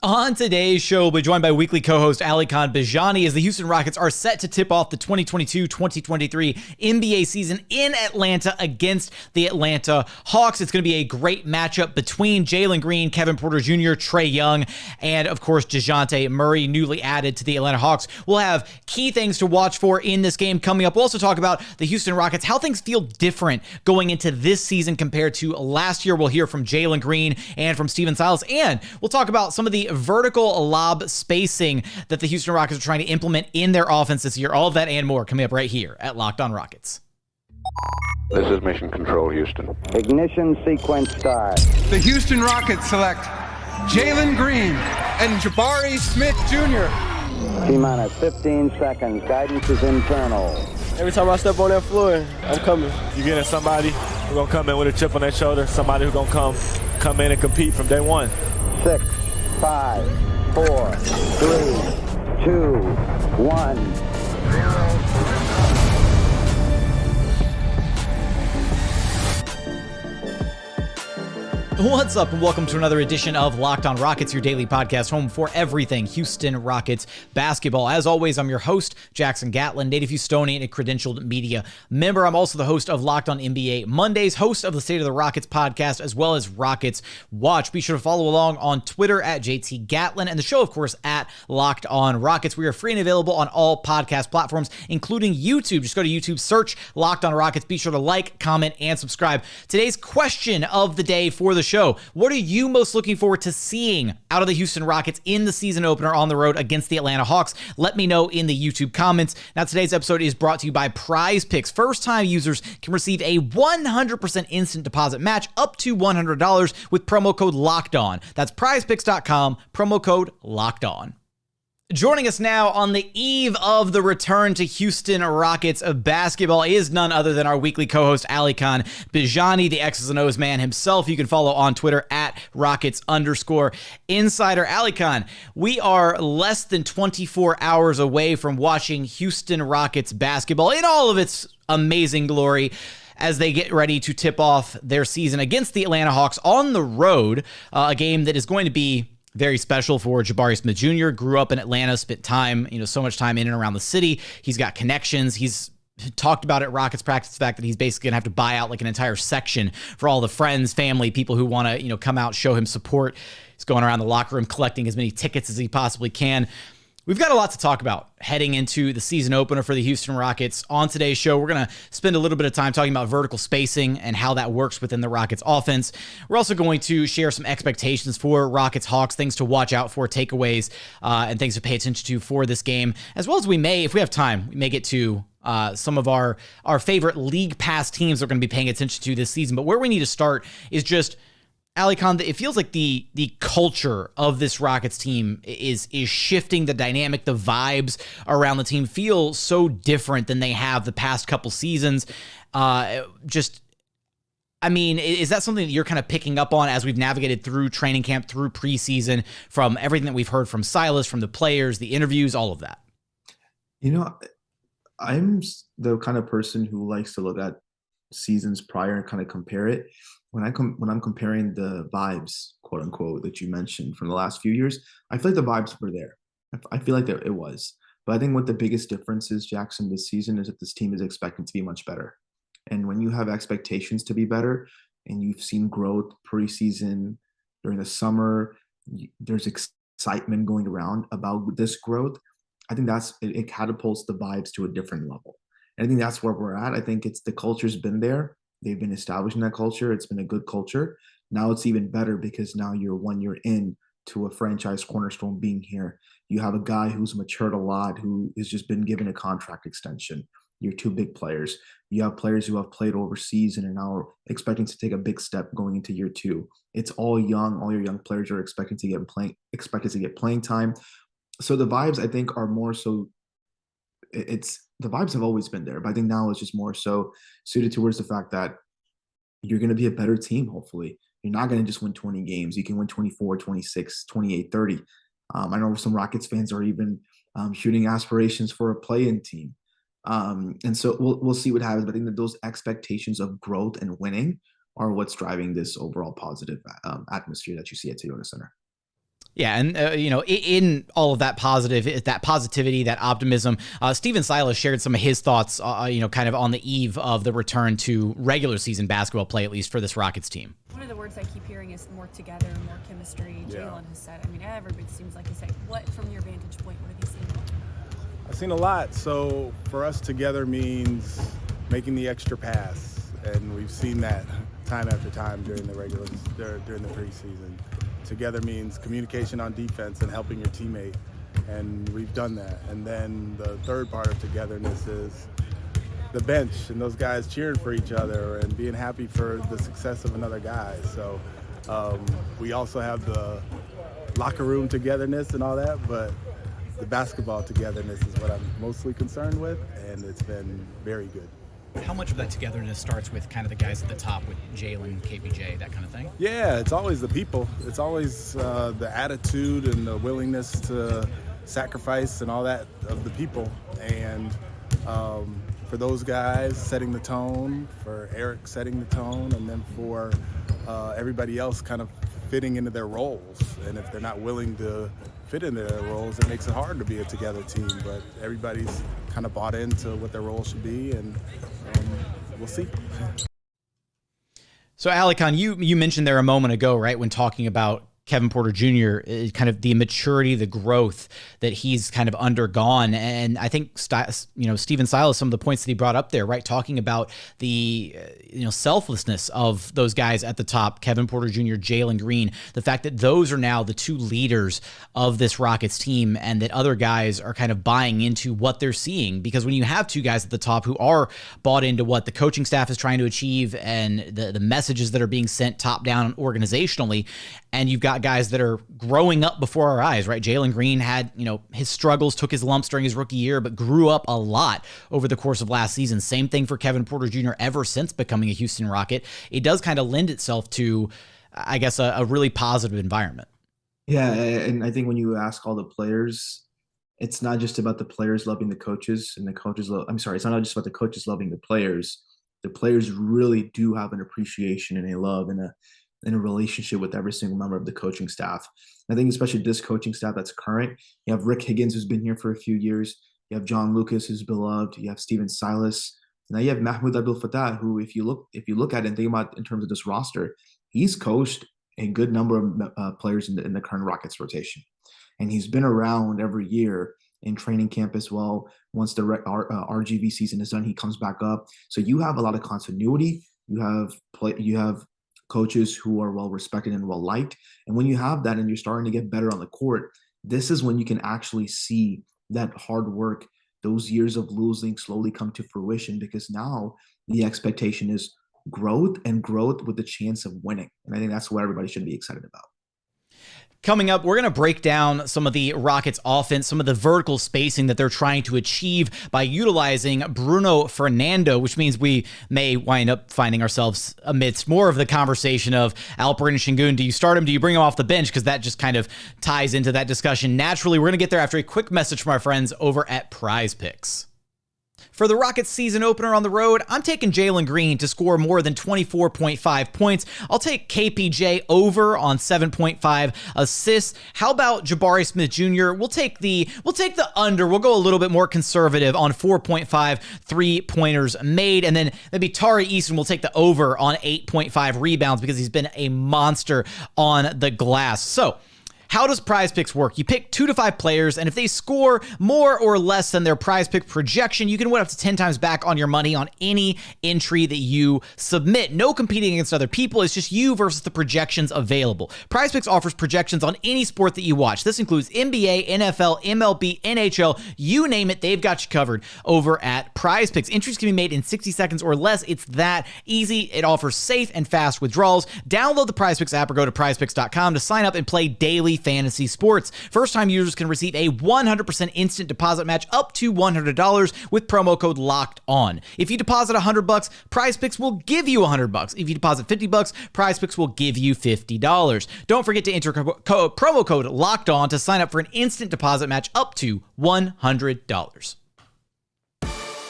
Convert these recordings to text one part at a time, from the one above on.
On today's show, we'll be joined by weekly co-host Alykhan Bijani as the Houston Rockets are set to tip off the 2022-2023 NBA season in Atlanta against the Atlanta Hawks. It's going to be a great matchup between Jalen Green, Kevin Porter Jr., Trae Young, and of course Dejounte Murray, newly added to the Atlanta Hawks. We'll have key things to watch for in this game coming up. We'll also talk about the Houston Rockets, how things feel different going into this season compared to last year. We'll hear from Jalen Green and from Stephen Silas, and we'll talk about some of the vertical lob spacing that the Houston Rockets are trying to implement in their offense this year. All of that and more coming up right here at Locked On Rockets. This is Mission Control, Houston. Ignition sequence start. The Houston Rockets select Jalen Green and Jabari Smith Jr. T-minus 15 seconds. Guidance is internal. Every time I step on that floor, I'm coming. You're getting somebody who's going to come in with a chip on their shoulder, somebody who's going to come in and compete from day one. 6, 5, 4, 3, 2, 1. What's up, and welcome to another edition of Locked On Rockets, your daily podcast home for everything Houston Rockets basketball. As always, I'm your host, Jackson Gatlin, native Houstonian and credentialed media member. I'm also the host of Locked On NBA Mondays, host of the State of the Rockets podcast, as well as Rockets Watch. Be sure to follow along on Twitter at JT Gatlin, and the show, of course, at Locked On Rockets. We are free and available on all podcast platforms, including YouTube. Just go to YouTube, search Locked On Rockets. Be sure to like, comment, and subscribe. Today's question of the day for the show: what are you most looking forward to seeing out of the Houston Rockets in the season opener on the road against the Atlanta Hawks? Let me know in the YouTube comments. Now, today's episode is brought to you by Prize Picks. First-time users can receive a 100% instant deposit match up to $100 with promo code LOCKEDON. That's prizepicks.com, promo code LOCKEDON. Joining us now on the eve of the return to Houston Rockets of basketball is none other than our weekly co-host, Alykhan Bijani, the X's and O's man himself. You can follow on Twitter at Rockets_insider. Alykhan, we are less than 24 hours away from watching Houston Rockets basketball in all of its amazing glory as they get ready to tip off their season against the Atlanta Hawks on the road, a game that is going to be very special for Jabari Smith Jr. Grew up in Atlanta, spent time, so much time in and around the city. He's got connections. He's talked about at Rockets practice the fact that he's basically going to have to buy out like an entire section for all the friends, family, people who want to, come out, show him support. He's going around the locker room collecting as many tickets as he possibly can. We've got a lot to talk about heading into the season opener for the Houston Rockets. On today's show, we're going to spend a little bit of time talking about vertical spacing and how that works within the Rockets offense. We're also going to share some expectations for Rockets Hawks, things to watch out for, takeaways, and things to pay attention to for this game, as well as we may, if we have time, we may get to some of our favorite league pass teams we're going to be paying attention to this season. But where we need to start is just, Alykhan, it feels like the culture of this Rockets team is shifting. The dynamic, the vibes around the team feel so different than they have the past couple seasons. Is that something that you're kind of picking up on as we've navigated through training camp, through preseason, from everything that we've heard from Silas, from the players, the interviews, all of that? I'm the kind of person who likes to look at seasons prior and kind of compare it. When I'm comparing the vibes, quote unquote, that you mentioned from the last few years, I feel like the vibes were there. I feel like it was. But I think what the biggest difference is, Jackson, this season is that this team is expecting to be much better. And when you have expectations to be better and you've seen growth preseason during the summer, there's excitement going around about this growth. I think it catapults the vibes to a different level. And I think that's where we're at. I think the culture's been there. They've been establishing that culture. It's been a good culture. Now it's even better because now you're 1 year in to a franchise cornerstone being here. You have a guy who's matured a lot, who has just been given a contract extension. You're two big players. You have players who have played overseas and are now expecting to take a big step going into year two. It's all young. All your young players are expected to get playing time. So the vibes, I think, are more so. The vibes have always been there, but I think now it's just more so suited towards the fact that you're going to be a better team, hopefully. You're not going to just win 20 games. You can win 24, 26, 28, 30. I know some Rockets fans are even shooting aspirations for a play-in team. And so we'll see what happens. But I think that those expectations of growth and winning are what's driving this overall positive atmosphere that you see at Toyota Center. Yeah, and in all of that positivity, that optimism, Stephen Silas shared some of his thoughts, kind of on the eve of the return to regular season basketball play, at least for this Rockets team. One of the words I keep hearing is more together, more chemistry. Jalen has said. I mean, everybody seems like he's saying. What, from your vantage point, what have you seen? I've seen a lot. So for us, together means making the extra pass, and we've seen that time after time during the preseason. Together means communication on defense and helping your teammate, and we've done that. And then the third part of togetherness is the bench and those guys cheering for each other and being happy for the success of another guy. So we also have the locker room togetherness and all that, but the basketball togetherness is what I'm mostly concerned with, and it's been very good. How much of that togetherness starts with kind of the guys at the top, with Jalen, KPJ, that kind of thing? Yeah, it's always the people. It's always the attitude and the willingness to sacrifice and all that of the people. And for those guys, setting the tone, for Eric setting the tone, and then for everybody else kind of fitting into their roles. And if they're not willing to fit into their roles, it makes it hard to be a together team. But everybody's kind of bought into what their role should be, and we'll see. So, Alykhan, you mentioned there a moment ago, right, when talking about Kevin Porter Jr., kind of the maturity, the growth that he's kind of undergone. And I think, Stephen Silas, some of the points that he brought up there, right, talking about the, selflessness of those guys at the top, Kevin Porter Jr., Jalen Green, the fact that those are now the two leaders of this Rockets team, and that other guys are kind of buying into what they're seeing. Because when you have two guys at the top who are bought into what the coaching staff is trying to achieve and the messages that are being sent top down organizationally, and you've got guys that are growing up before our eyes, right? Jalen Green had, his struggles, took his lumps during his rookie year, but grew up a lot over the course of last season. Same thing for Kevin Porter Jr. ever since becoming a Houston Rocket. It does kind of lend itself to, I guess, a really positive environment. Yeah, and I think when you ask all the players, it's not just about the players loving the coaches and the coaches it's not just about the coaches loving the players. The players really do have an appreciation and a love and a relationship with every single member of the coaching staff. I think especially this coaching staff that's current, you have Rick Higgins, who's been here for a few years. You have John Lucas, who's beloved. You have Stephen Silas. Now you have Mahmoud Abdel-Fattah, who, if you look at it and think about in terms of this roster, he's coached a good number of players in the current Rockets rotation. And he's been around every year in training camp as well. Once the RGV season is done, he comes back up. So you have a lot of continuity. You have coaches who are well respected and well liked. And when you have that and you're starting to get better on the court, this is when you can actually see that hard work, those years of losing slowly come to fruition, because now the expectation is growth, and growth with the chance of winning. And I think that's what everybody should be excited about. Coming up, we're going to break down some of the Rockets offense, some of the vertical spacing that they're trying to achieve by utilizing Bruno Fernando, which means we may wind up finding ourselves amidst more of the conversation of Alperen and Sengun. Do you start him? Do you bring him off the bench? Because that just kind of ties into that discussion naturally. We're going to get there after a quick message from our friends over at Prize Picks. For the Rockets season opener on the road, I'm taking Jalen Green to score more than 24.5 points. I'll take KPJ over on 7.5 assists. How about Jabari Smith Jr.? We'll take the under. We'll go a little bit more conservative on 4.5 3-pointers made. And then maybe Tari Eason will take the over on 8.5 rebounds because he's been a monster on the glass. So, how does Prize Picks work? You pick 2 to 5 players, and if they score more or less than their Prize Pick projection, you can win up to 10 times back on your money on any entry that you submit. No competing against other people. It's just you versus the projections available. Prize Picks offers projections on any sport that you watch. This includes NBA, NFL, MLB, NHL, you name it, they've got you covered over at Prize Picks. Entries can be made in 60 seconds or less. It's that easy. It offers safe and fast withdrawals. Download the Prize Picks app or go to prizepicks.com to sign up and play daily fantasy sports. First-time users can receive a 100% instant deposit match up to $100 with promo code LOCKEDON. If you deposit $100, Prize Picks will give you $100. If you deposit $50, Prize Picks will give you $50. Don't forget to enter promo code LOCKEDON to sign up for an instant deposit match up to $100.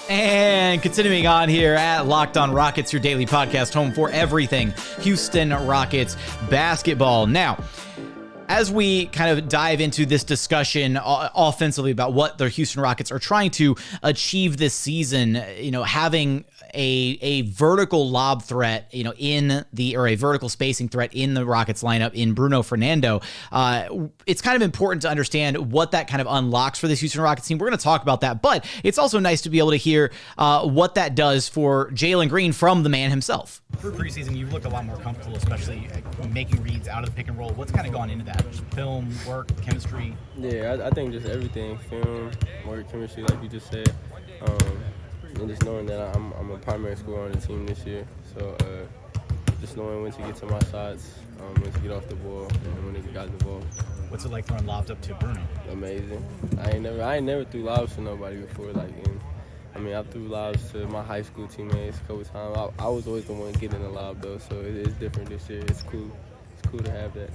And continuing on here at Locked On Rockets, your daily podcast home for everything Houston Rockets basketball. Now, As we kind of dive into this discussion offensively about what the Houston Rockets are trying to achieve this season, having a vertical lob threat, or a vertical spacing threat in the Rockets lineup in Bruno Fernando, it's kind of important to understand what that kind of unlocks for this Houston Rockets team. We're going to talk about that, but it's also nice to be able to hear what that does for Jalen Green from the man himself. Through preseason, you've looked a lot more comfortable, especially making reads out of the pick and roll. What's kind of gone into that? Just film, work, chemistry? Yeah, I think just everything, film, work, chemistry, like you just said, and just knowing that I'm a primary scorer on the team this year. So just knowing when to get to my shots, when to get off the ball, and when to get the ball. What's it like throwing lobs up to Bruno? Amazing. I ain't never threw lobs to nobody before. I threw lobs to my high school teammates a couple times. I was always the one getting the lob though, so it's different this year. It's cool. It's cool to have that.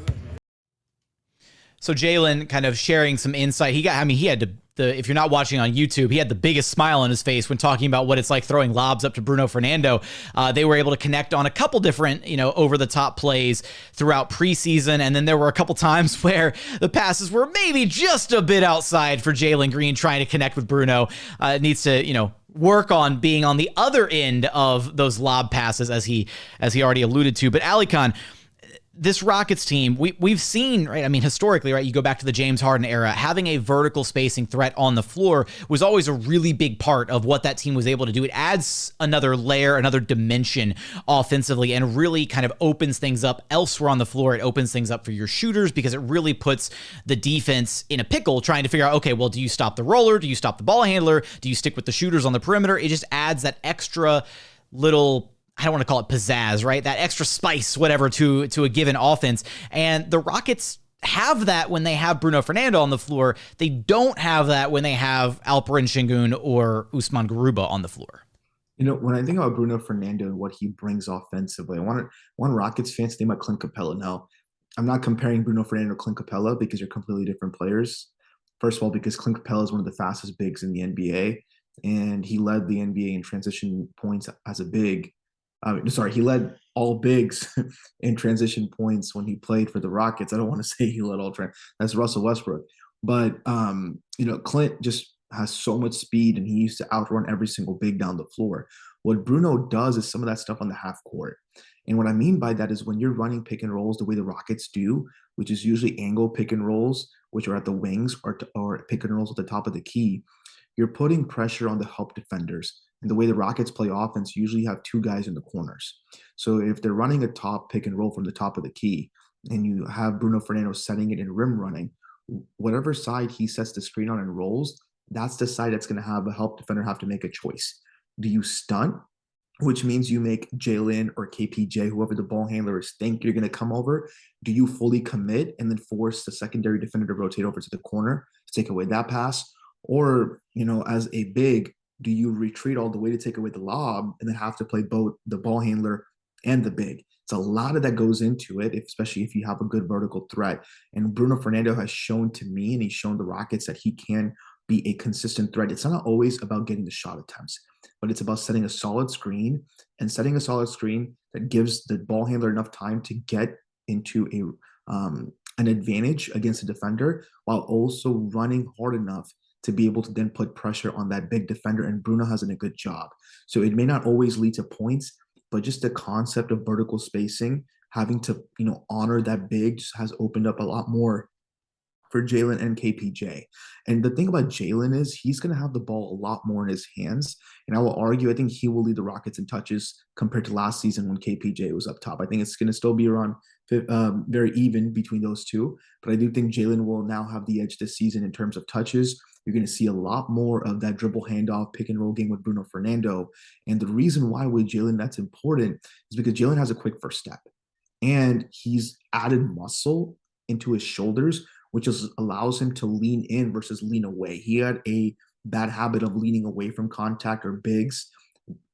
So Jalen kind of sharing some insight. He had if you're not watching on YouTube, he had the biggest smile on his face when talking about what it's like throwing lobs up to Bruno Fernando. They were able to connect on a couple different, over-the-top plays throughout preseason, and then there were a couple times where the passes were maybe just a bit outside for Jalen Green trying to connect with Bruno. Needs to, work on being on the other end of those lob passes, as he already alluded to. But Alykhan, this Rockets team, we've seen, right? Historically, right? You go back to the James Harden era, having a vertical spacing threat on the floor was always a really big part of what that team was able to do. It adds another layer, another dimension offensively, and really kind of opens things up elsewhere on the floor. It opens things up for your shooters because it really puts the defense in a pickle trying to figure out, okay, well, do you stop the roller? Do you stop the ball handler? Do you stick with the shooters on the perimeter? It just adds that extra little, I don't want to call it pizzazz, right? That extra spice, whatever, to a given offense. And the Rockets have that when they have Bruno Fernando on the floor. They don't have that when they have Alperen Sengun or Usman Garuba on the floor. When I think about Bruno Fernando and what he brings offensively, I want Rockets fans to think about Clint Capella. Now, I'm not comparing Bruno Fernando to Clint Capella because they're completely different players. First of all, because Clint Capella is one of the fastest bigs in the NBA, and he led the NBA in transition points as a big. He led all bigs in transition points when he played for the Rockets. I don't want to say he led all that's Russell Westbrook. But, Clint just has so much speed, and he used to outrun every single big down the floor. What Bruno does is some of that stuff on the half court. And what I mean by that is when you're running pick and rolls the way the Rockets do, which is usually angle pick and rolls, which are at the wings, or pick and rolls at the top of the key, you're putting pressure on the help defenders. And the way the Rockets play offense, usually have two guys in the corners. So if they're running a top pick and roll from the top of the key, and you have Bruno Fernando setting it in rim running, whatever side he sets the screen on and rolls, that's the side that's going to have a help defender have to make a choice. Do you stunt, which means you make Jalen or KPJ, whoever the ball handler is, think you're going to come over? Do you fully commit and then force the secondary defender to rotate over to the corner to take away that pass? Or, as a big, do you retreat all the way to take away the lob and then have to play both the ball handler and the big? It's a lot of that goes into it, especially if you have a good vertical threat. And Bruno Fernando has shown to me, and he's shown the Rockets, that he can be a consistent threat. It's not always about getting the shot attempts, but it's about setting a solid screen that gives the ball handler enough time to get into an advantage against a defender while also running hard enough to be able to then put pressure on that big defender, and Bruno has done a good job. So it may not always lead to points, but just the concept of vertical spacing, having to, honor that big, just has opened up a lot more for Jalen and KPJ. And the thing about Jalen is he's going to have the ball a lot more in his hands. And I will argue, I think he will lead the Rockets in touches compared to last season when KPJ was up top. I think it's going to still be around very even between those two. But I do think Jalen will now have the edge this season in terms of touches. You're going to see a lot more of that dribble handoff pick and roll game with Bruno Fernando. And the reason why with Jalen that's important is because Jalen has a quick first step. And he's added muscle into his shoulders, which allows him to lean in versus lean away. He had a bad habit of leaning away from contact or bigs.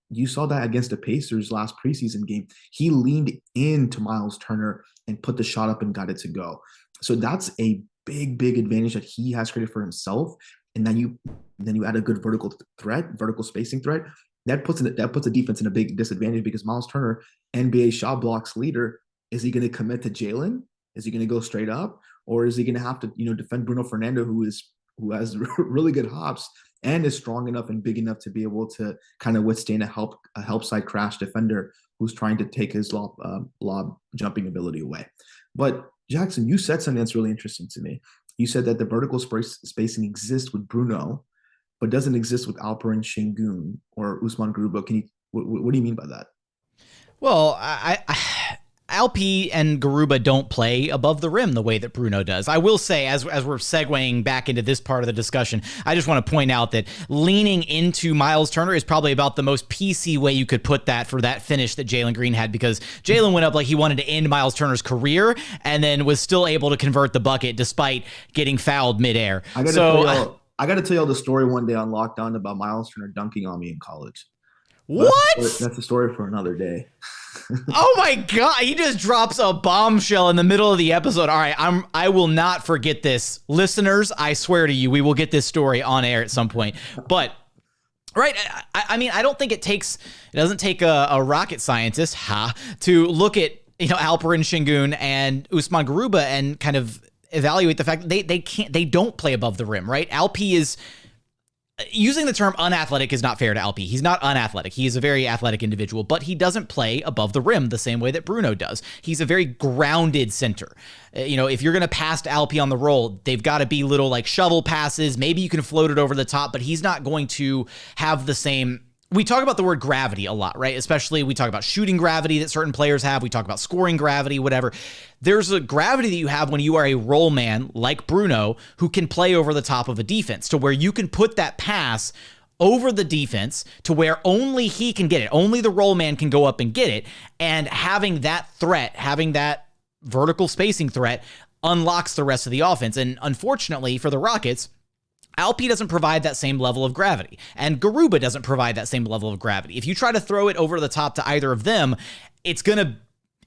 You saw that against the Pacers last preseason game. He leaned into Miles Turner and put the shot up and got it to go. So that's a big, big advantage that he has created for himself. And then you add a good vertical spacing threat. That puts the defense in a big disadvantage because Miles Turner, NBA shot blocks leader, is he going to commit to Jalen? Is he going to go straight up? or is he going to have to, defend Bruno Fernando, who has really good hops and is strong enough and big enough to be able to kind of withstand a help side crash defender who's trying to take his lob jumping ability away. But Jackson, you said something that's really interesting to me. You said that the vertical spacing exists with Bruno, but doesn't exist with Alperen Sengun or Usman Garuba. What do you mean by that? Well, Alp and Garuba don't play above the rim the way that Bruno does. I will say, as we're segueing back into this part of the discussion, I just want to point out that leaning into Miles Turner is probably about the most PC way you could put that for that finish that Jalen Green had, because Jalen went up like he wanted to end Miles Turner's career and then was still able to convert the bucket despite getting fouled midair. I got to tell y'all the story one day on Lockdown about Miles Turner dunking on me in college. What? That's a story for another day. Oh my God. He just drops a bombshell in the middle of the episode. All right. I will not forget this. Listeners, I swear to you, we will get this story on air at some point. But right. I mean, I don't think it doesn't take a rocket scientist to look at, Alperen Sengun and Usman Garuba and kind of evaluate the fact that they don't play above the rim, right? Alp is using the term unathletic is not fair to Alp. He's not unathletic. He is a very athletic individual, but he doesn't play above the rim the same way that Bruno does. He's a very grounded center. If you're going to pass to Alp on the roll, they've got to be little like shovel passes. Maybe you can float it over the top, but he's not going to have the same. We talk about the word gravity a lot, right? Especially we talk about shooting gravity that certain players have. We talk about scoring gravity, whatever. There's a gravity that you have when you are a roll man like Bruno who can play over the top of a defense to where you can put that pass over the defense to where only he can get it. Only the roll man can go up and get it. And having that threat, having that vertical spacing threat unlocks the rest of the offense. And unfortunately for the Rockets, Alp doesn't provide that same level of gravity, and Garuba doesn't provide that same level of gravity. If you try to throw it over the top to either of them, it's going to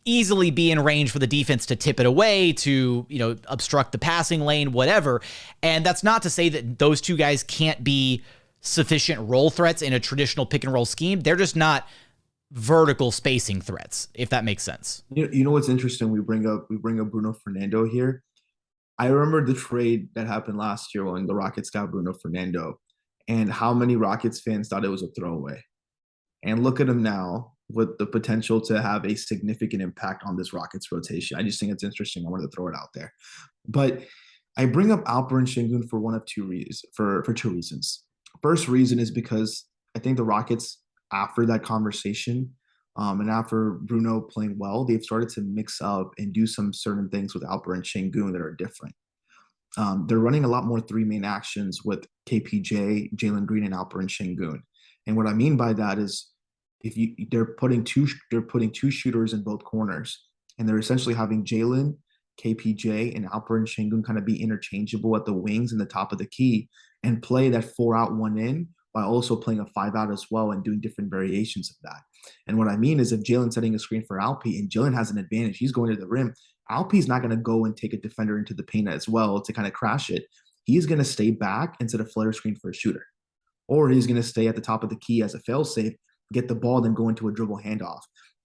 easily be in range for the defense to tip it away, to, obstruct the passing lane, whatever. And that's not to say that those two guys can't be sufficient roll threats in a traditional pick and roll scheme. They're just not vertical spacing threats, if that makes sense. You know what's interesting? We bring up Bruno Fernando here. I remember the trade that happened last year when the Rockets got Bruno Fernando, and how many Rockets fans thought it was a throwaway. And look at him now with the potential to have a significant impact on this Rockets rotation. I just think it's interesting. I wanted to throw it out there. But I bring up Alperen Sengun for one of two reasons. For two reasons. First reason is because I think the Rockets, after that conversation, and after Bruno playing well, they've started to mix up and do some certain things with Alperen Sengun that are different. They're running a lot more three-man actions with KPJ, Jalen Green, and Alperen Sengun. And what I mean by that is, they're putting two shooters in both corners, and they're essentially having Jalen, KPJ, and Alperen Sengun kind of be interchangeable at the wings and the top of the key, and play that 4-out, 1-in, while also playing a 5-out as well and doing different variations of that. And what I mean is, if Jalen's setting a screen for Alp and Jalen has an advantage, he's going to the rim, Alp's not going to go and take a defender into the paint as well to kind of crash it. He's going to stay back and set a flare screen for a shooter. Or he's going to stay at the top of the key as a failsafe, get the ball, then go into a dribble handoff.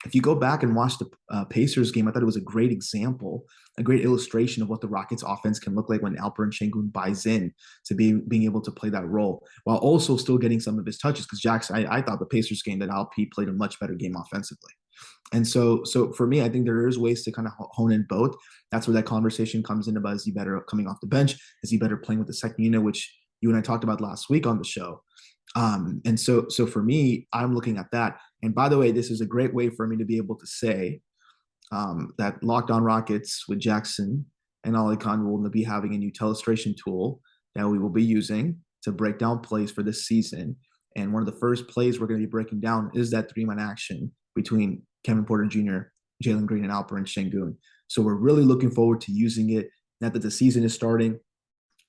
If you go back and watch the Pacers game, I thought it was a great example, a great illustration of what the Rockets offense can look like when Alperen Sengun buys in to being able to play that role while also still getting some of his touches. Because Jackson, I thought the Pacers game that Alp played a much better game offensively. And so for me, I think there is ways to kind of hone in both. That's where that conversation comes in about, is he better coming off the bench? Is he better playing with the second unit, which you and I talked about last week on the show? And so for me, I'm looking at that. And by the way, this is a great way for me to be able to say that Locked On Rockets with Jackson and Alykhan will be having a new telestration tool that we will be using to break down plays for this season. And one of the first plays we're going to be breaking down is that three-man action between Kevin Porter Jr., Jalen Green, and Alperen Sengun. So we're really looking forward to using it. Now that the season is starting,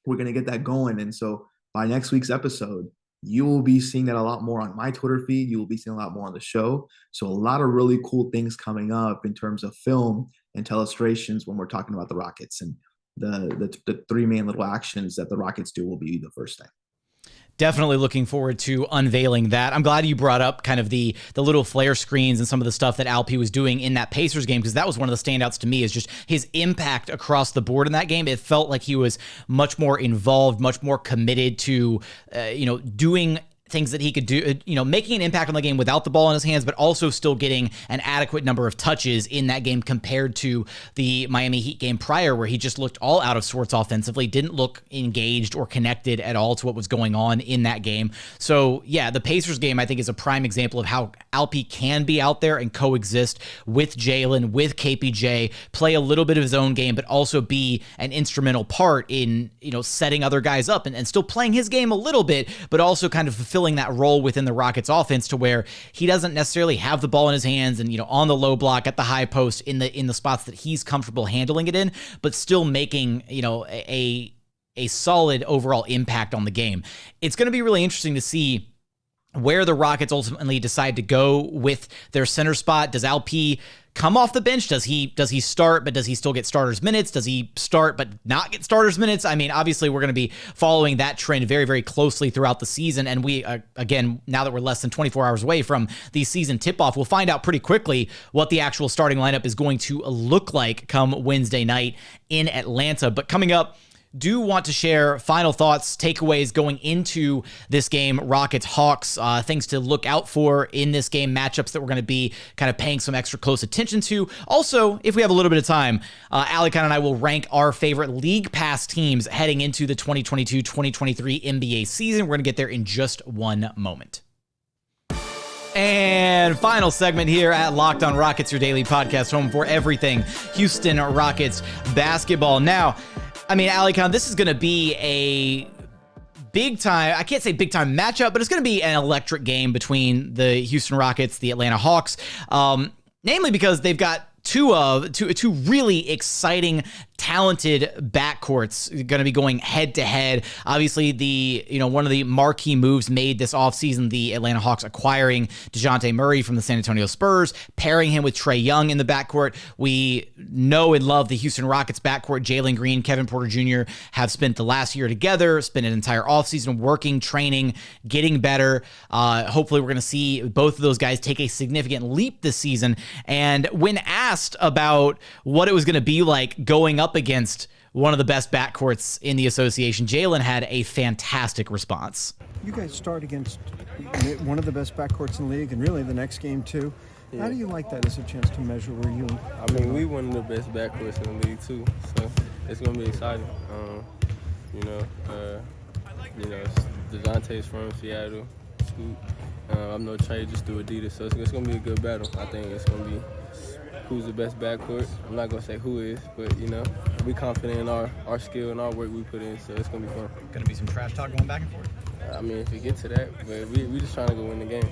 we're going to get that going. And so by next week's episode, you will be seeing that a lot more on my Twitter feed. You will be seeing a lot more on the show. So a lot of really cool things coming up in terms of film and telestrations when we're talking about the Rockets, and the three-man little actions that the Rockets do will be the first thing. definitely looking forward to unveiling that. I'm glad you brought up kind of the little flare screens and some of the stuff that Alp was doing in that Pacers game, because that was one of the standouts to me, is just his impact across the board in that game. It felt like he was much more involved, much more committed to, doing things that he could do, making an impact on the game without the ball in his hands, but also still getting an adequate number of touches in that game compared to the Miami Heat game prior, where he just looked all out of sorts offensively, didn't look engaged or connected at all to what was going on in that game. So yeah, the Pacers game, I think, is a prime example of how Alpi can be out there and coexist with Jalen, with KPJ, play a little bit of his own game, but also be an instrumental part in, setting other guys up and still playing his game a little bit, but also kind of fulfilling that role within the Rockets offense to where he doesn't necessarily have the ball in his hands and, on the low block, at the high post, in the spots that he's comfortable handling it in, but still making, a solid overall impact on the game. It's going to be really interesting to see where the Rockets ultimately decide to go with their center spot. Does Alp come off the bench? Does he start, but does he still get starters minutes? Does he start but not get starters minutes? I mean, obviously we're going to be following that trend very, very closely throughout the season. And we, again, now that we're less than 24 hours away from the season tip-off, we'll find out pretty quickly what the actual starting lineup is going to look like come Wednesday night in Atlanta. But coming up, do want to share final thoughts, takeaways going into this game, Rockets-Hawks, things to look out for in this game, matchups that we're going to be kind of paying some extra close attention to. Also, if we have a little bit of time, Alykhan and I will rank our favorite League Pass teams heading into the 2022-2023 NBA season. We're going to get there in just one moment. And final segment here at Locked On Rockets, your daily podcast home for everything Houston Rockets basketball. Now, I mean, Alykhan, this is going to be a big time, I can't say big time matchup, but it's going to be an electric game between the Houston Rockets, the Atlanta Hawks, namely because they've got two really exciting, talented backcourts going to be going head to head. Obviously, one of the marquee moves made this offseason, the Atlanta Hawks acquiring Dejounte Murray from the San Antonio Spurs, pairing him with Trae Young in the backcourt. We know and love the Houston Rockets backcourt. Jalen Green, Kevin Porter Jr. have spent the last year together, spent an entire offseason working, training, getting better. Hopefully, we're going to see both of those guys take a significant leap this season. And when asked about what it was going to be like going up against one of the best backcourts in the association, Jalen had a fantastic response. You guys start against one of the best backcourts in the league, and really the next game too. Yeah. How do you like that as a chance to measure where you? I mean, we one of the best backcourts in the league too, so it's gonna be exciting. Dejounte's from Seattle. Scoop. I know Trae just threw Adidas, so it's gonna be a good battle. I think it's gonna be who's the best backcourt. I'm not gonna say who is, but we confident in our skill and our work we put in, so it's gonna be fun. Gonna be some trash talk going back and forth. I mean, if we get to that, but we just trying to go win the game.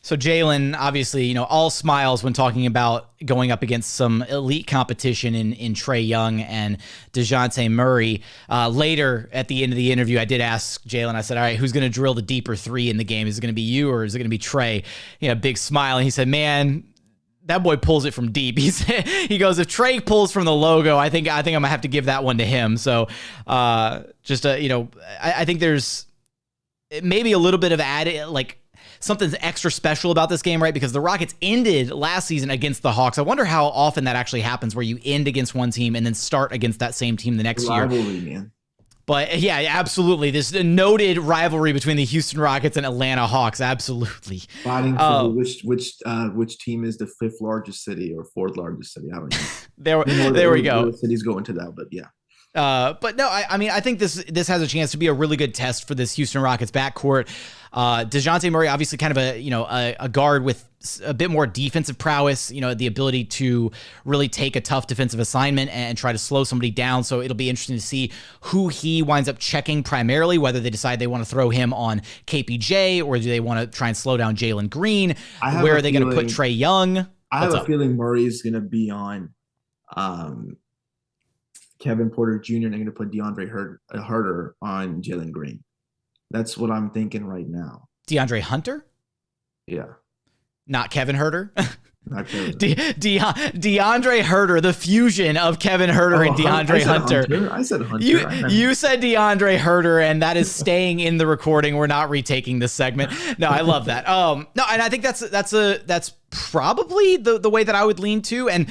So Jalen, obviously, all smiles when talking about going up against some elite competition in Trae Young and Dejounte Murray. Later at the end of the interview, I did ask Jalen, I said, all right, who's going to drill the deeper three in the game? Is it going to be you or is it going to be Trae? Big smile. And he said, man, that boy pulls it from deep. He goes, if Trae pulls from the logo, I think I'm going to have to give that one to him. So I think there's maybe a little bit of added, something's extra special about this game, right? Because the Rockets ended last season against the Hawks. I wonder how often that actually happens where you end against one team and then start against that same team the next year. Rivalry, man. But yeah, absolutely. This noted rivalry between the Houston Rockets and Atlanta Hawks. Absolutely. Fighting for which team is the fifth largest city or fourth largest city. I don't know. there we go. Cities go into that, but yeah. But no, I think this has a chance to be a really good test for this Houston Rockets backcourt. Dejounte Murray, obviously kind of a guard with a bit more defensive prowess, the ability to really take a tough defensive assignment and try to slow somebody down. So it'll be interesting to see who he winds up checking primarily, whether they decide they want to throw him on KPJ or do they want to try and slow down Jalen Green. Where are they going to put Trae Young? I have a feeling Murray is going to be on Kevin Porter Jr. and they're going to put DeAndre Hunter on Jalen Green. That's what I'm thinking right now. DeAndre Hunter? Yeah. Not Kevin Huerter? DeAndre Herter, the fusion of Kevin Herter and DeAndre Hunter. I said Hunter. You said DeAndre Herter, and that is staying in the recording. We're not retaking this segment. No, I love that. No, and I think that's probably the way that I would lean to. And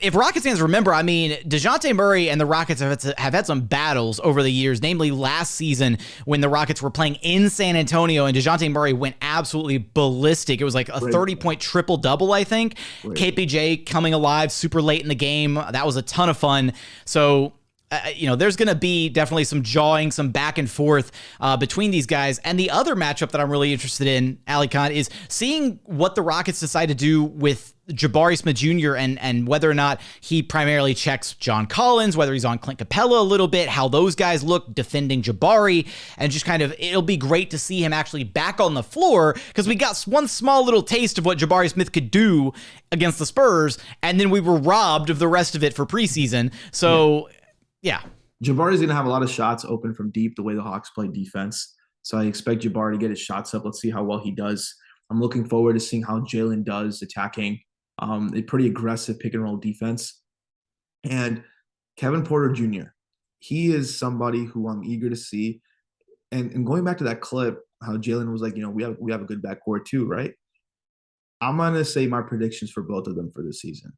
if Rockets fans remember, I mean, Dejounte Murray and the Rockets have had some battles over the years, namely last season when the Rockets were playing in San Antonio and Dejounte Murray went absolutely ballistic. It was like a 30-point triple-double, I think. KPJ coming alive super late in the game. That was a ton of fun. So, there's going to be definitely some jawing, some back and forth between these guys. And the other matchup that I'm really interested in, Alykhan, is seeing what the Rockets decide to do with Jabari Smith Jr. and whether or not he primarily checks John Collins, whether he's on Clint Capella a little bit, how those guys look defending Jabari, and just kind of, it'll be great to see him actually back on the floor because we got one small little taste of what Jabari Smith could do against the Spurs, and then we were robbed of the rest of it for preseason. So, yeah. Jabari's going to have a lot of shots open from deep the way the Hawks play defense. So I expect Jabari to get his shots up. Let's see how well he does. I'm looking forward to seeing how Jalen does attacking a pretty aggressive pick and roll defense. And Kevin Porter Jr., he is somebody who I'm eager to see. And going back to that clip, how Jalen was like, we have a good backcourt too, right? I'm going to say my predictions for both of them for this season.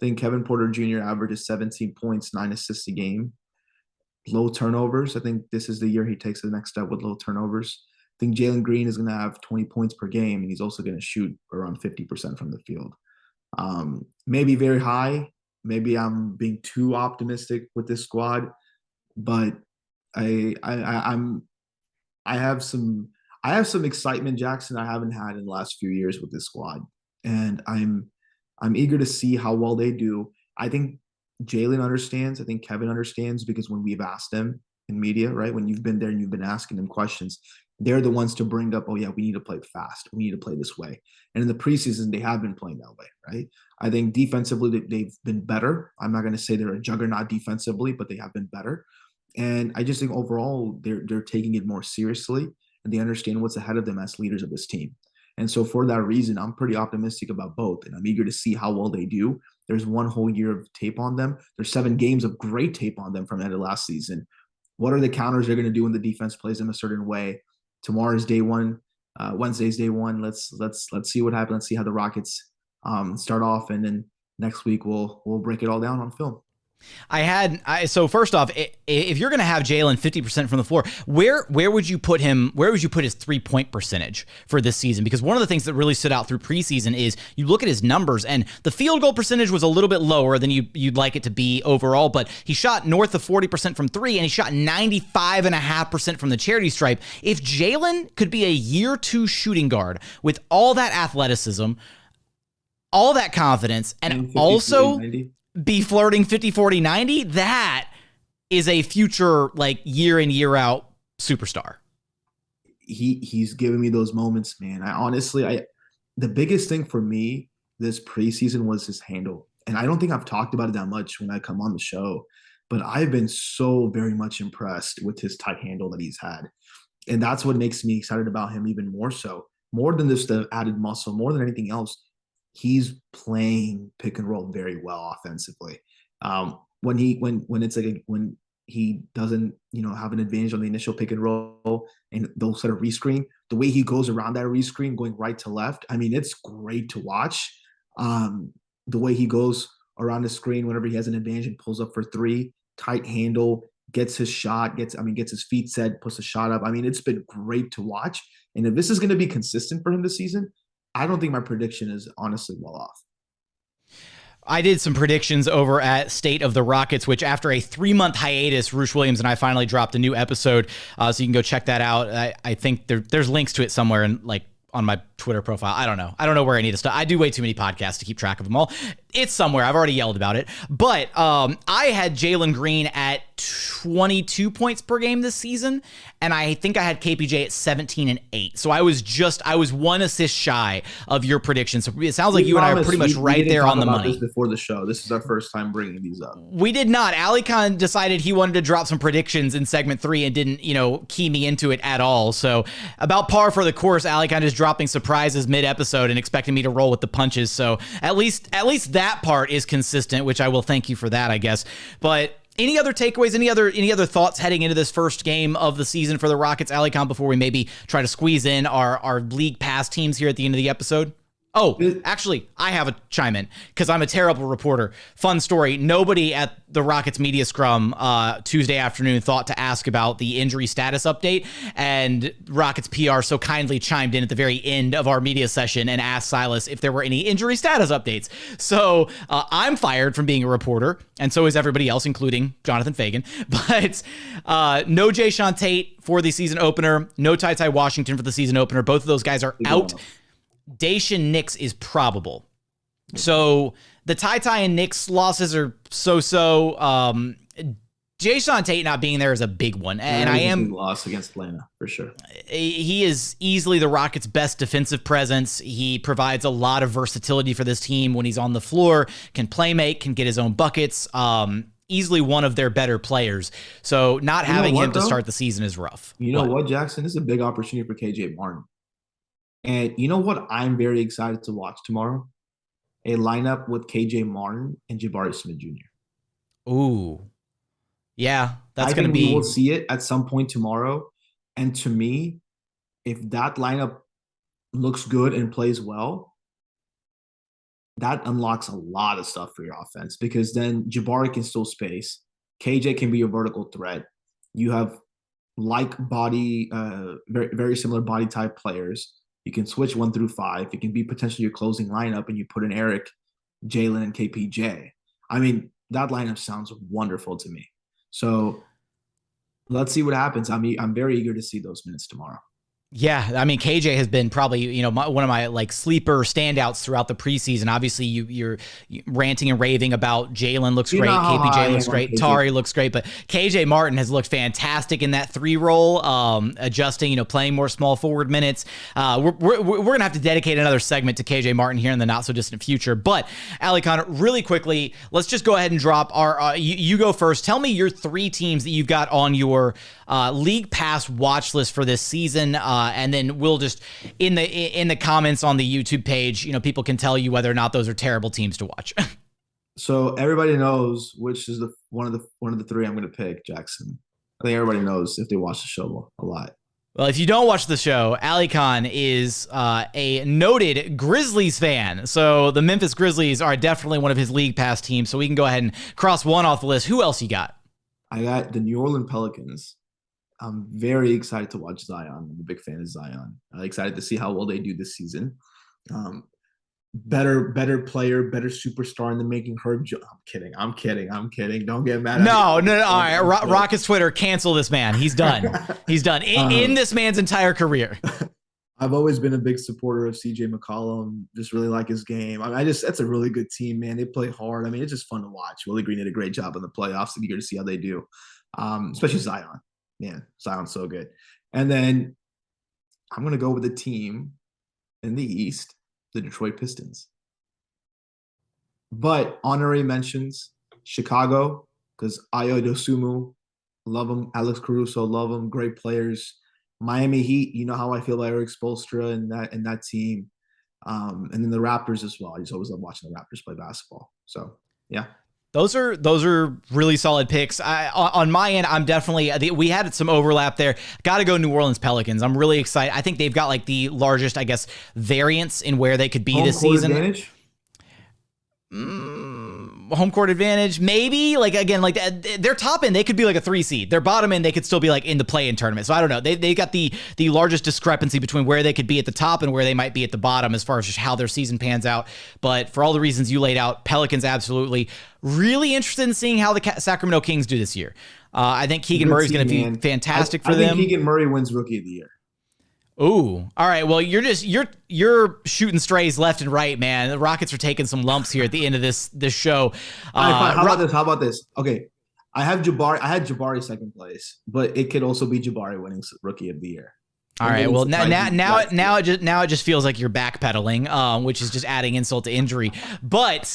I think Kevin Porter Jr. averages 17 points, 9 assists a game. Low turnovers. I think this is the year he takes the next step with low turnovers. I think Jalen Green is going to have 20 points per game, and he's also going to shoot around 50% from the field. Maybe very high. Maybe I'm being too optimistic with this squad, but I have some excitement, Jackson, I haven't had in the last few years with this squad, and I'm eager to see how well they do. I think Jalen understands. I think Kevin understands because when we've asked them in media, right, when you've been there and you've been asking them questions, they're the ones to bring up, oh, yeah, we need to play fast. We need to play this way. And in the preseason, they have been playing that way, right? I think defensively, they've been better. I'm not going to say they're a juggernaut defensively, but they have been better. And I just think overall, they're taking it more seriously, and they understand what's ahead of them as leaders of this team. And so for that reason, I'm pretty optimistic about both, and I'm eager to see how well they do. There's one whole year of tape on them. There's 7 games of great tape on them from the end of last season. What are the counters they're going to do when the defense plays them a certain way? Tomorrow's day one. Wednesday's day one. Let's see what happens. Let's see how the Rockets start off, and then next week we'll break it all down on film. So first off, if you're going to have Jalen 50% from the floor, where would you put him? Where would you put his 3-point percentage for this season? Because one of the things that really stood out through preseason is you look at his numbers, and the field goal percentage was a little bit lower than you'd like it to be overall, but he shot north of 40% from 3, and he shot 95.5% from the charity stripe. If Jalen could be a year 2 shooting guard with all that athleticism, all that confidence, and 50, also 40, be flirting 50, 40, 90, that is a future, like, year in, year out superstar. He's giving me those moments, man. The biggest thing for me this preseason was his handle. And I don't think I've talked about it that much when I come on the show, but I've been so very much impressed with his tight handle that he's had. And that's what makes me excited about him even more so. More than just the added muscle, more than anything else, he's playing pick and roll very well offensively. When he doesn't, have an advantage on the initial pick and roll and they'll set a rescreen, the way he goes around that rescreen going right to left, I mean, it's great to watch. The way he goes around the screen whenever he has an advantage and pulls up for 3, tight handle, gets his shot, gets his feet set, puts the shot up. I mean, it's been great to watch. And if this is going to be consistent for him this season, I don't think my prediction is honestly well off. I did some predictions over at State of the Rockets, which after a 3-month hiatus, Roosh Williams and I finally dropped a new episode. So you can go check that out. I think there's links to it somewhere on my Twitter profile. I don't know where I need to start. I do way too many podcasts to keep track of them all. It's somewhere. I've already yelled about it. But I had Jalen Green at 22 points per game this season, and I think I had KPJ at 17 and 8. So I was one assist shy of your prediction. So it sounds like you and I are pretty much right there on the money. This before the show. This is our first time bringing these up. We did not. Alykhan decided he wanted to drop some predictions in segment 3 and didn't, key me into it at all. So about par for the course, Alykhan is dropping surprises mid-episode and expecting me to roll with the punches. So at least that part is consistent, which I will thank you for that, I guess. But any other takeaways, any other thoughts heading into this first game of the season for the Rockets, Alykhan, before we maybe try to squeeze in our league pass teams here at the end of the episode? Oh, actually, I have a chime in because I'm a terrible reporter. Fun story. Nobody at the Rockets media scrum Tuesday afternoon thought to ask about the injury status update, and Rockets PR so kindly chimed in at the very end of our media session and asked Silas if there were any injury status updates. So I'm fired from being a reporter, and so is everybody else, including Jonathan Fagan. But no Jae'Sean Tate for the season opener. No Ty Washington for the season opener. Both of those guys are out. Dacian Nix is probable. So the Ty and Nix losses are so-so. Jae'Sean Tate not being there is a big one. And I am loss against Atlanta for sure. He is easily the Rockets' best defensive presence. He provides a lot of versatility for this team when he's on the floor, can play make, can get his own buckets. Easily one of their better players. So not having him to start the season is rough. You know what, Jackson? This is a big opportunity for KJ Martin. And you know what I'm very excited to watch tomorrow? A lineup with KJ Martin and Jabari Smith Jr. Ooh. Yeah, that's going to be... We will see it at some point tomorrow. And to me, if that lineup looks good and plays well, that unlocks a lot of stuff for your offense because then Jabari can still space. KJ can be a vertical threat. You have very, very similar body type players. You can switch 1 through 5. It can be potentially your closing lineup, and you put in Eric, Jalen, and KPJ. I mean, that lineup sounds wonderful to me. So let's see what happens. I'm very eager to see those minutes tomorrow. Yeah, I mean, KJ has been probably, one of my sleeper standouts throughout the preseason. Obviously, you're ranting and raving about Jalen looks great, KPJ looks great, Tari looks great, but KJ Martin has looked fantastic in that 3 role, adjusting, playing more small forward minutes. We're going to have to dedicate another segment to KJ Martin here in the not so distant future. But Alykhan, really quickly, let's just go ahead and drop our, you go first. Tell me your 3 teams that you've got on your league pass watch list for this season. And then we'll just in the comments on the YouTube page, people can tell you whether or not those are terrible teams to watch. So everybody knows which is one of the 3 I'm going to pick, Jackson. I think everybody knows if they watch the show a lot. Well, if you don't watch the show, Alykhan is a noted Grizzlies fan. So the Memphis Grizzlies are definitely one of his league pass teams. So we can go ahead and cross one off the list. Who else you got? I got the New Orleans Pelicans. I'm very excited to watch Zion. I'm a big fan of Zion. I'm excited to see how well they do this season. Better player, better superstar in the making. I'm kidding. Don't get mad at me. No. All right. Rockets Twitter, cancel this man. He's done. He's done. In this man's entire career. I've always been a big supporter of CJ McCollum. Just really like his game. That's a really good team, man. They play hard. It's just fun to watch. Willie Green did a great job in the playoffs. I'm eager to see how they do, especially Zion. Man, Zion's so good. And then I'm going to go with a team in the East, the Detroit Pistons. But honorary mentions, Chicago, because Ayo Dosunmu, love him. Alex Caruso, love him. Great players. Miami Heat, you know how I feel about Eric Spoelstra and that team. And then the Raptors as well. I just always love watching the Raptors play basketball. So, yeah. Those are really solid picks. On my end, I'm definitely, we had some overlap there. Got to go New Orleans Pelicans. I'm really excited. I think they've got the largest, variance in where they could be this season. Advantage? Home court advantage, maybe. Their top end, they could be a 3 seed. Their bottom end, they could still be in the play-in tournament. So I don't know. They got the largest discrepancy between where they could be at the top and where they might be at the bottom as far as just how their season pans out. But for all the reasons you laid out, Pelicans absolutely. Really interested in seeing how the Sacramento Kings do this year. I think Keegan Murray is going to be fantastic for them. I think Keegan Murray wins Rookie of the Year. Ooh, all right. Well, you're shooting strays left and right, man. The Rockets are taking some lumps here at the end of this show. How about this? Okay, I had Jabari second place, but it could also be Jabari winning Rookie of the Year. All right. Well, now it just feels like you're backpedaling, which is just adding insult to injury. But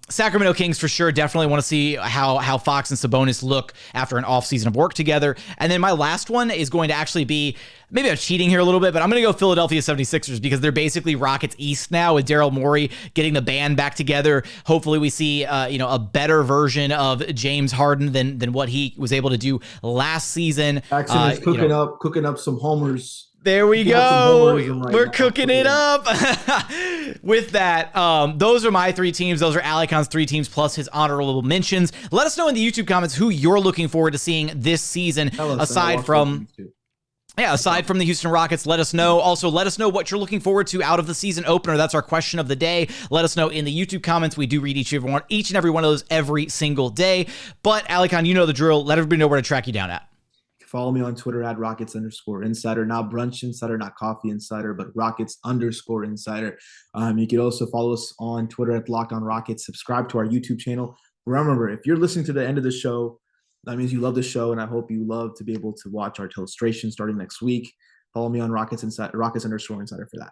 Sacramento Kings for sure definitely want to see how Fox and Sabonis look after an offseason of work together. And then my last one is going to actually be, maybe I'm cheating here a little bit, but I'm going to go Philadelphia 76ers because they're basically Rockets East now with Daryl Morey getting the band back together. Hopefully we see a better version of James Harden than what he was able to do last season. Jackson is cooking up some homers. There we go. We're cooking it up. With that, those are my three teams. Those are Alykhan's three teams plus his honorable mentions. Let us know in the YouTube comments who you're looking forward to seeing this season aside from the Houston Rockets. Let us know. Also, let us know what you're looking forward to out of the season opener. That's our question of the day. Let us know in the YouTube comments. We do read each and every one of those every single day. But Alykhan, you know the drill. Let everybody know where to track you down at. Follow me on Twitter at Rockets_insider, not Brunch Insider, not Coffee Insider, but Rockets_insider. You can also follow us on Twitter at Locked On Rockets. Subscribe to our YouTube channel. Remember, if you're listening to the end of the show, that means you love the show, and I hope you love to be able to watch our illustration starting next week. Follow me on Rockets_insider for that.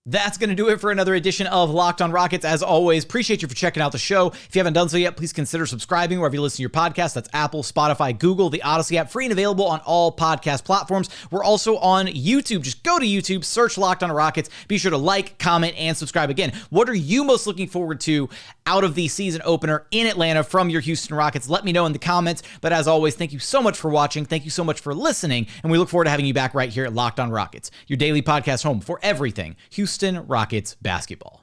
That's going to do it for another edition of Locked On Rockets. As always, appreciate you for checking out the show. If you haven't done so yet, please consider subscribing wherever you listen to your podcast. That's Apple, Spotify, Google, the Odyssey app, free and available on all podcast platforms. We're also on YouTube. Just go to YouTube, search Locked On Rockets. Be sure to like, comment, and subscribe. Again, what are you most looking forward to out of the season opener in Atlanta from your Houston Rockets? Let me know in the comments. But as always, thank you so much for watching. Thank you so much for listening. And we look forward to having you back right here at Locked On Rockets, your daily podcast home for everything Houston Rockets basketball.